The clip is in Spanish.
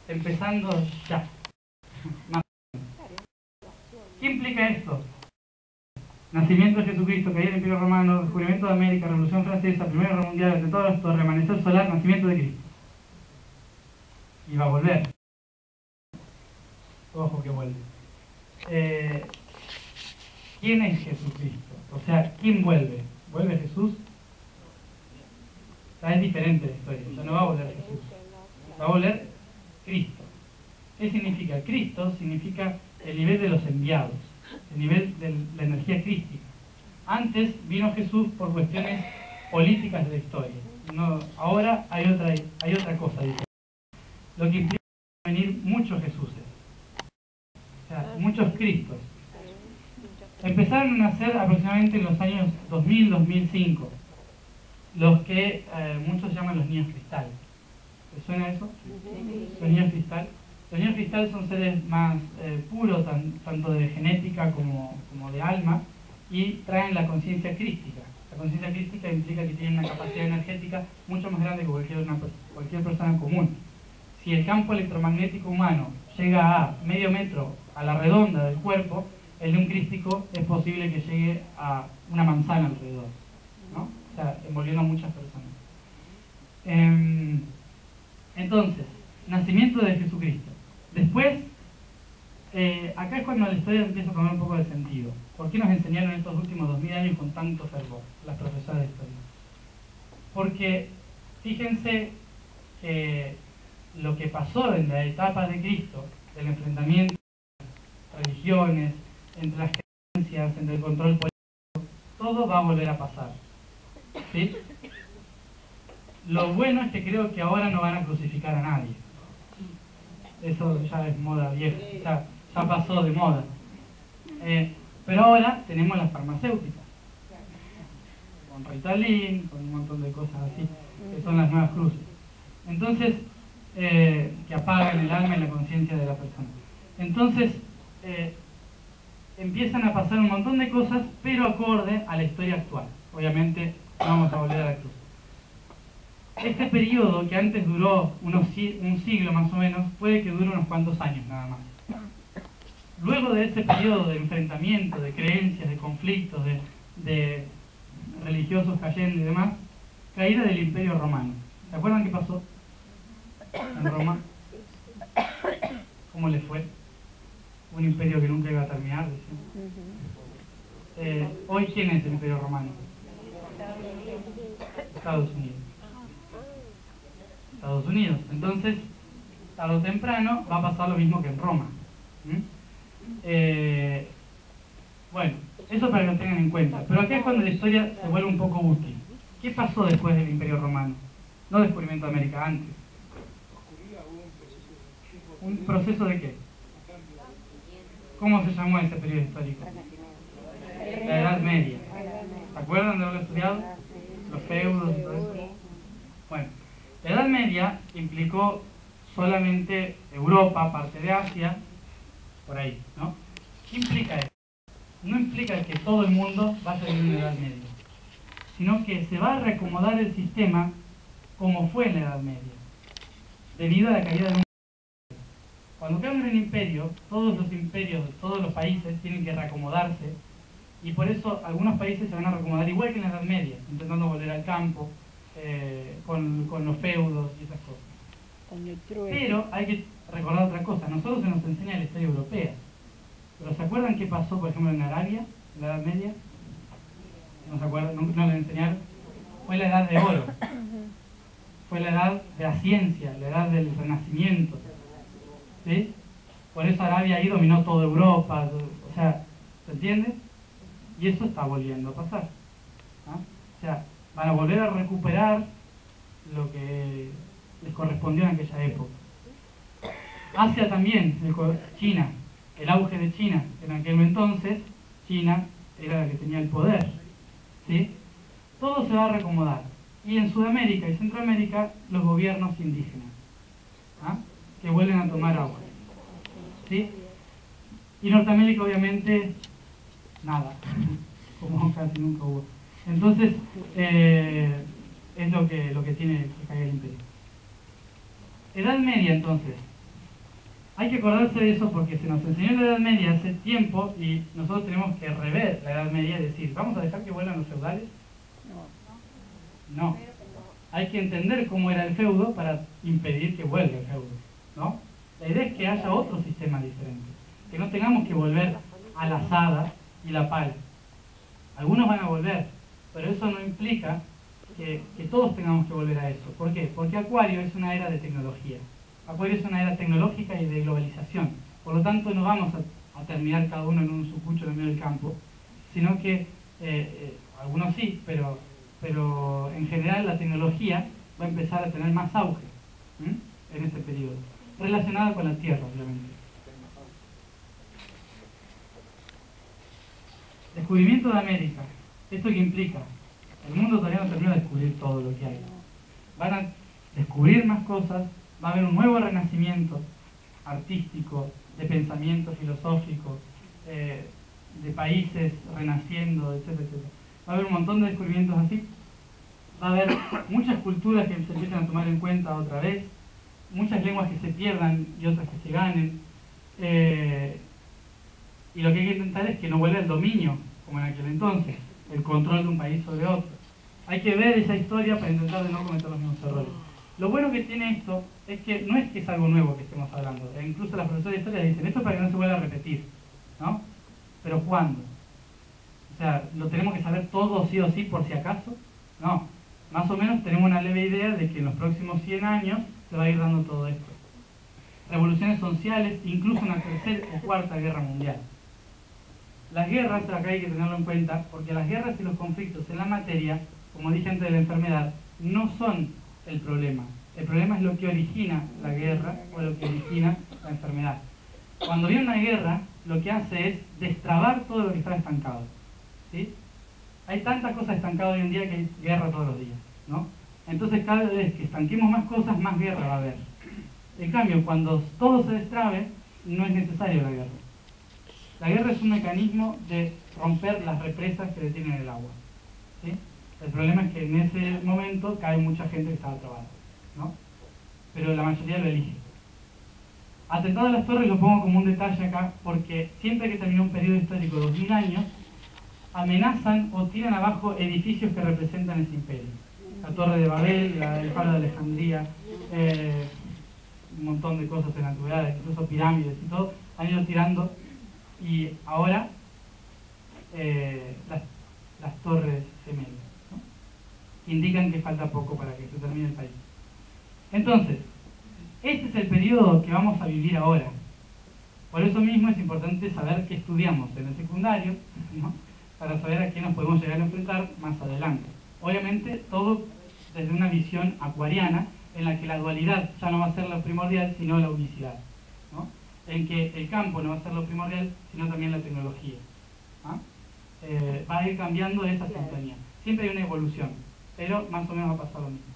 empezando ya. ¿Qué implica esto? Nacimiento de Jesucristo, caída del Imperio Romano, descubrimiento de América, Revolución Francesa, Primera Guerra Mundial, de todo esto, remanecer solar, nacimiento de Cristo. Y va a volver. Ojo que vuelve. ¿Quién es Jesucristo? O sea, ¿quién vuelve? ¿Vuelve Jesús? Es diferente la historia. Ya no va a volver Jesús. Va a volver Cristo. ¿Qué significa? Cristo significa el nivel de los enviados, el nivel de la energía crística. Antes vino Jesús por cuestiones políticas de la historia. No, ahora hay otra cosa diferente. Lo que implica venir muchos Jesuses, o sea, muchos Cristos. Empezaron a nacer aproximadamente en los años 2000-2005, los que muchos llaman los niños cristal. ¿Les suena eso? Los niños cristal. Los niños cristal son seres más puros, tanto de genética como de alma, y traen la conciencia crística. La conciencia crística implica que tienen una capacidad energética mucho más grande que cualquier persona común. Si el campo electromagnético humano llega a medio metro a la redonda del cuerpo, el de un crístico es posible que llegue a una manzana alrededor, ¿no? O sea, envolviendo a muchas personas. Entonces, nacimiento de Jesucristo. Después, acá es cuando la historia empieza a tomar un poco de sentido. ¿Por qué nos enseñaron estos últimos 2000 años con tanto fervor las profesoras de historia? Porque fíjense que lo que pasó en la etapa de Cristo, del enfrentamiento entre las religiones, entre las creencias, entre el control político, todo va a volver a pasar, ¿sí? Lo bueno es que creo que ahora no van a crucificar a nadie. Eso ya es moda vieja, ya pasó de moda. Pero ahora tenemos las farmacéuticas, con Ritalin, con un montón de cosas así, que son las nuevas cruces. Entonces, que apagan el alma y la conciencia de la persona. Entonces, empiezan a pasar un montón de cosas, pero acorde a la historia actual. Obviamente, no vamos a volver a la cruz. Este periodo, que antes duró un siglo más o menos, puede que dure unos cuantos años nada más. Luego de ese periodo de enfrentamiento, de creencias, de conflictos, de religiosos cayendo y demás, caída del Imperio Romano. ¿Se acuerdan qué pasó en Roma? ¿Cómo le fue? Un imperio que nunca iba a terminar, decían. Hoy, ¿quién es el Imperio Romano? Estados Unidos. Estados Unidos. Entonces, tarde o temprano va a pasar lo mismo que en Roma. Bueno, eso para que lo tengan en cuenta. Pero acá es cuando la historia se vuelve un poco útil. ¿Qué pasó después del Imperio Romano? No descubrimiento de América, antes. ¿Un proceso de qué? ¿Cómo se llamó ese periodo histórico? La Edad Media. ¿Se acuerdan de haberlo estudiado? Los feudos y todo eso. Bueno, la Edad Media implicó solamente Europa, parte de Asia, por ahí, ¿no? ¿Qué implica eso? No implica que todo el mundo va a vivir en la Edad Media, sino que se va a reacomodar el sistema como fue en la Edad Media, debido a la caída de un imperio. Cuando cae un imperio, todos los imperios, todos los países tienen que reacomodarse, y por eso algunos países se van a reacomodar igual que en la Edad Media, intentando volver al campo, con los feudos y esas cosas. Pero hay que recordar otra cosa. Nosotros se nos enseña la historia europea, pero ¿se acuerdan qué pasó, por ejemplo, en Arabia, en la Edad Media? ¿No se acuerdan? ¿No les enseñaron? Fue la edad de oro, fue la edad de la ciencia, la edad del renacimiento, ¿sí? Por eso Arabia ahí dominó toda Europa, o sea, ¿se entiende? Y eso está volviendo a pasar, ¿no? O sea, van a volver a recuperar lo que les correspondió en aquella época. Asia también, China, el auge de China. En aquel entonces, China era la que tenía el poder, ¿sí? Todo se va a reacomodar. Y en Sudamérica y Centroamérica, los gobiernos indígenas, ¿ah? Que vuelven a tomar agua, ¿sí? Y Norteamérica, obviamente, nada, como casi nunca hubo. Entonces, es lo que tiene que caer el imperio. Edad Media, entonces. Hay que acordarse de eso porque se nos enseñó en la Edad Media hace tiempo y nosotros tenemos que rever la Edad Media y decir, ¿vamos a dejar que vuelvan los feudales? No. Hay que entender cómo era el feudo para impedir que vuelva el feudo, ¿no? La idea es que haya otro sistema diferente, que no tengamos que volver a la azada y la pala. Algunos van a volver, pero eso no implica que todos tengamos que volver a eso. ¿Por qué? Porque Acuario es una era de tecnología. Acuario es una era tecnológica y de globalización. Por lo tanto, no vamos a terminar cada uno en un sucucho en el medio del campo, sino que algunos sí, pero en general la tecnología va a empezar a tener más auge en este periodo, relacionada con la Tierra, obviamente. Descubrimiento de América. ¿Esto qué implica? El mundo todavía no terminó de descubrir todo lo que hay. Van a descubrir más cosas, va a haber un nuevo renacimiento artístico, de pensamiento filosófico, de países renaciendo, etcétera, etcétera. Va a haber un montón de descubrimientos así. Va a haber muchas culturas que se empiezan a tomar en cuenta otra vez, muchas lenguas que se pierdan y otras que se ganen. Y lo que hay que intentar es que no vuelva el dominio, como en aquel entonces, el control de un país sobre otro. Hay que ver esa historia para intentar de no cometer los mismos errores. Lo bueno que tiene esto es que no es que es algo nuevo que estemos hablando. Incluso las profesoras de historia dicen, esto es para que no se vuelva a repetir, ¿no? Pero ¿cuándo? O sea, ¿lo tenemos que saber todo sí o sí por si acaso? No. Más o menos tenemos una leve idea de que en los próximos 100 años se va a ir dando todo esto. Revoluciones sociales, incluso una tercera o cuarta guerra mundial. Las guerras, acá hay que tenerlo en cuenta, porque las guerras y los conflictos en la materia, como dije antes de la enfermedad, no son el problema. El problema es lo que origina la guerra o lo que origina la enfermedad. Cuando viene una guerra, lo que hace es destrabar todo lo que está estancado, ¿sí? Hay tantas cosas estancadas hoy en día que hay guerra todos los días, ¿no? Entonces cada vez que estanquemos más cosas, más guerra va a haber. En cambio, cuando todo se destrabe, no es necesaria la guerra. La guerra es un mecanismo de romper las represas que detienen el agua, ¿sí? El problema es que en ese momento cae mucha gente que estaba trabada, ¿no? Pero la mayoría lo elige. Atentado a las torres lo pongo como un detalle acá porque siempre que termina un periodo histórico de 2000 años, amenazan o tiran abajo edificios que representan ese imperio. La Torre de Babel, el Faro de Alejandría, un montón de cosas en la antigüedad, incluso pirámides y todo, han ido tirando. Y ahora las torres gemelas, ¿no? Indican que falta poco para que se termine el país. Entonces, este es el periodo que vamos a vivir ahora. Por eso mismo es importante saber qué estudiamos en el secundario, ¿no? Para saber a qué nos podemos llegar a enfrentar más adelante. Obviamente, todo desde una visión acuariana, en la que la dualidad ya no va a ser lo primordial, sino la unicidad, ¿no? En que el campo no va a ser lo primordial, sino también la tecnología. ¿Ah? Va a ir cambiando esa sintonía. Siempre hay una evolución, pero más o menos va a pasar lo mismo.